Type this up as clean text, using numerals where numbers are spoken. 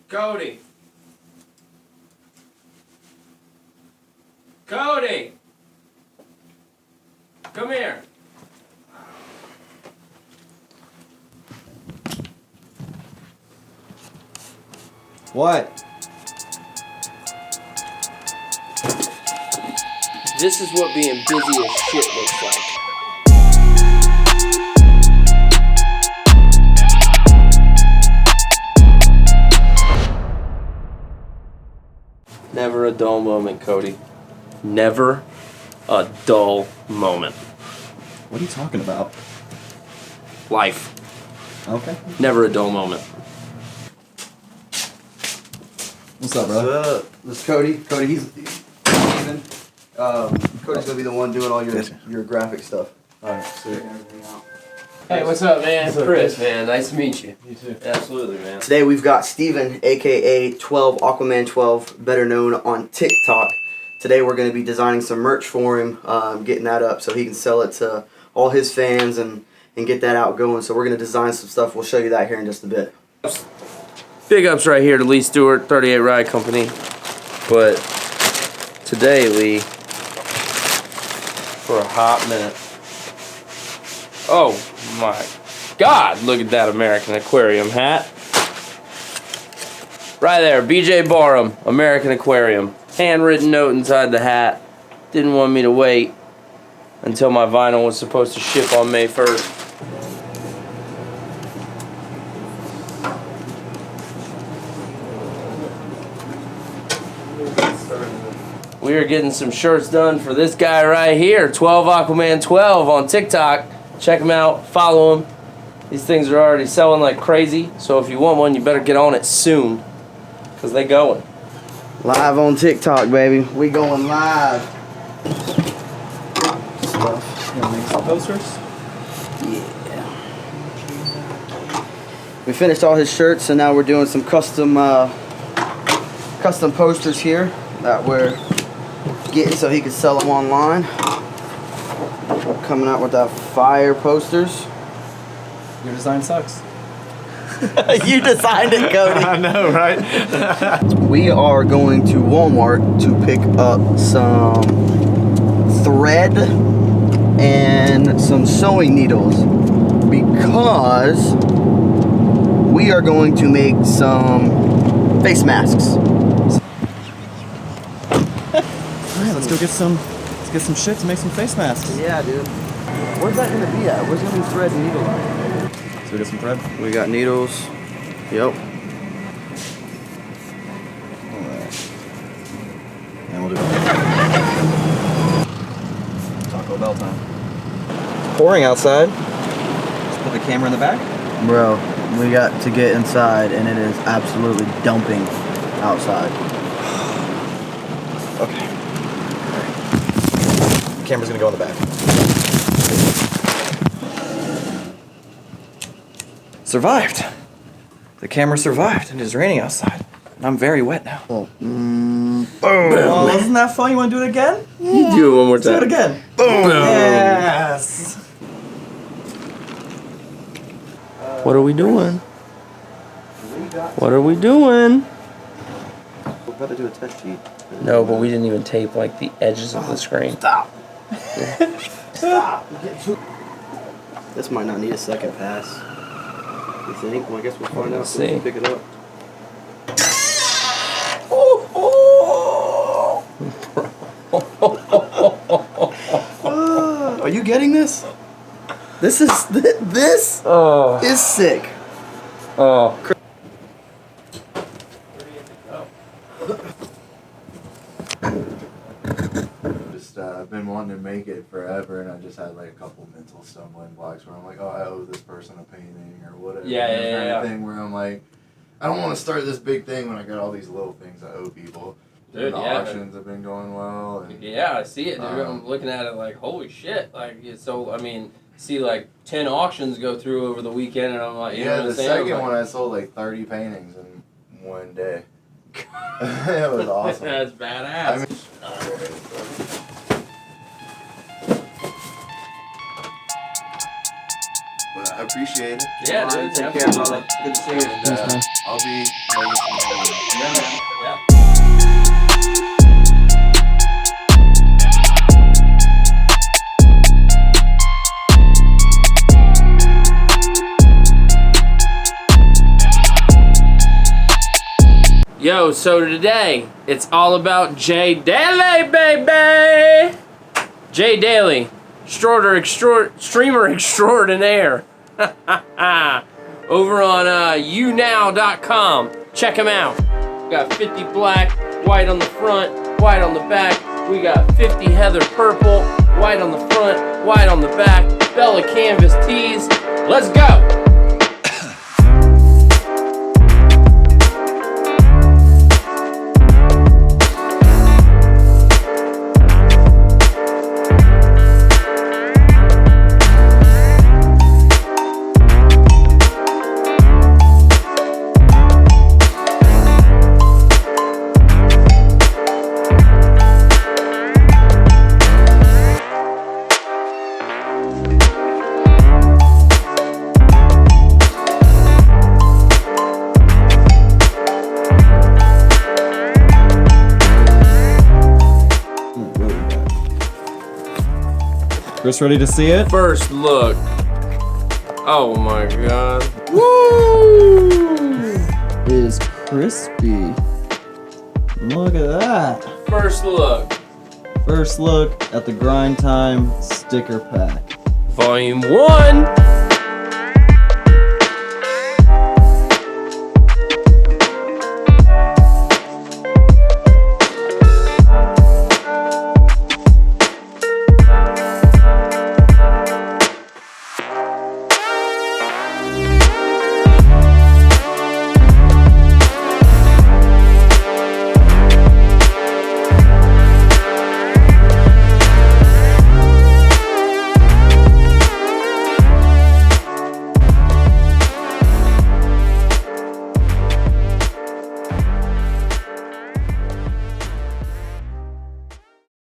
Cody. Cody. Come here. What? This is what being busy as shit looks like. Never a dull moment, Cody. Never a dull moment. What are you talking about? Life. Okay. Never a dull moment. What's up, brother? What's up? This is Cody. Cody, he's Steven. Cody's gonna be the one doing all your graphic stuff. Alright, sweet. Hey, what's up, man? What's up, Chris, man. Nice to meet you. You too. Absolutely, man. Today we've got Steven, aka 12 Aquaman 12, better known on TikTok. Today we're gonna be designing some merch for him, getting that up so he can sell it to all his fans and get that out going. So we're gonna design some stuff. We'll show you that here in just a bit. Big ups right here to Lee Stewart, 38 Ride Company. But today, Lee, for a hot minute. Oh my God, look at that American Aquarium hat. Right there, BJ Barham, American Aquarium. Handwritten note inside the hat. Didn't want me to wait until my vinyl was supposed to ship on May 1st. We are getting some shirts done for this guy right here, 12 Aquaman 12 on TikTok. Check him out, follow him. These things are already selling like crazy, so if you want one, you better get on it soon, because they going. Live on TikTok, baby. We going live. Stuff. You wanna make some posters? Yeah. We finished all his shirts, and now we're doing some custom posters here that we're getting so he can sell them online. Coming out with that fire posters. Your design sucks. You designed it, Cody. I know, right? We are going to Walmart to pick up some thread and some sewing needles because we are going to make some face masks. Alright, let's get some shit to make some face masks. Yeah, dude. Where's that gonna be at? Where's gonna be thread and needle at? So we got some thread? We got needles. Yep. Alright. And we'll do Taco Bell time. Pouring outside. Just put the camera in the back? Bro, we got to get inside and it is absolutely dumping outside. Okay. The camera's gonna go in the back. Survived. The camera survived and it's raining outside. And I'm very wet now. Oh, Boom! Oh, wasn't that fun? You wanna do it again? Do it one more Do it time. again. Boom! Yes! What are we doing? What are we doing? we're about to do a test sheet. No, but we didn't even tape like the edges of the screen. Stop. Stop. This might not need a second pass. You think? Well, I guess we'll find out. Let's So we can see. pick it up. Are you getting this? This is Oh. is sick. Oh. Just I've been wanting to make it forever, and I just had like a couple mental stumbling blocks where I'm like, oh, I owe this person a painting or whatever. Yeah, This yeah, kind yeah. of thing where I'm like, I don't want to start this big thing when I got all these little things I owe people. Dude, the yeah. auctions have been going well. And, Yeah, I see it, dude. I'm looking at it like, holy shit. Like, so, I mean, see like 10 auctions go through over the weekend, and I'm like, you know yeah, what the I'm saying? I'm second like, one I sold like 30 paintings in one day. It was awesome. That's badass. I mean, I appreciate it. Yeah, dude. Take care, brother. Good to see you. And, I'll be making some more. Yeah, man. Yeah. Yo, so today it's all about Jay Daly, baby. Jay Daly, streamer extraordinaire. Over on younow.com. Check him out. We got 50 black, white on the front, white on the back. We got 50 heather purple, white on the front, white on the back. Bella canvas tees. Let's go. Chris, ready to see it? First look. Oh my god. Woo! Is crispy. Look at that. First look. First look at the Grind Time sticker pack. Volume 1.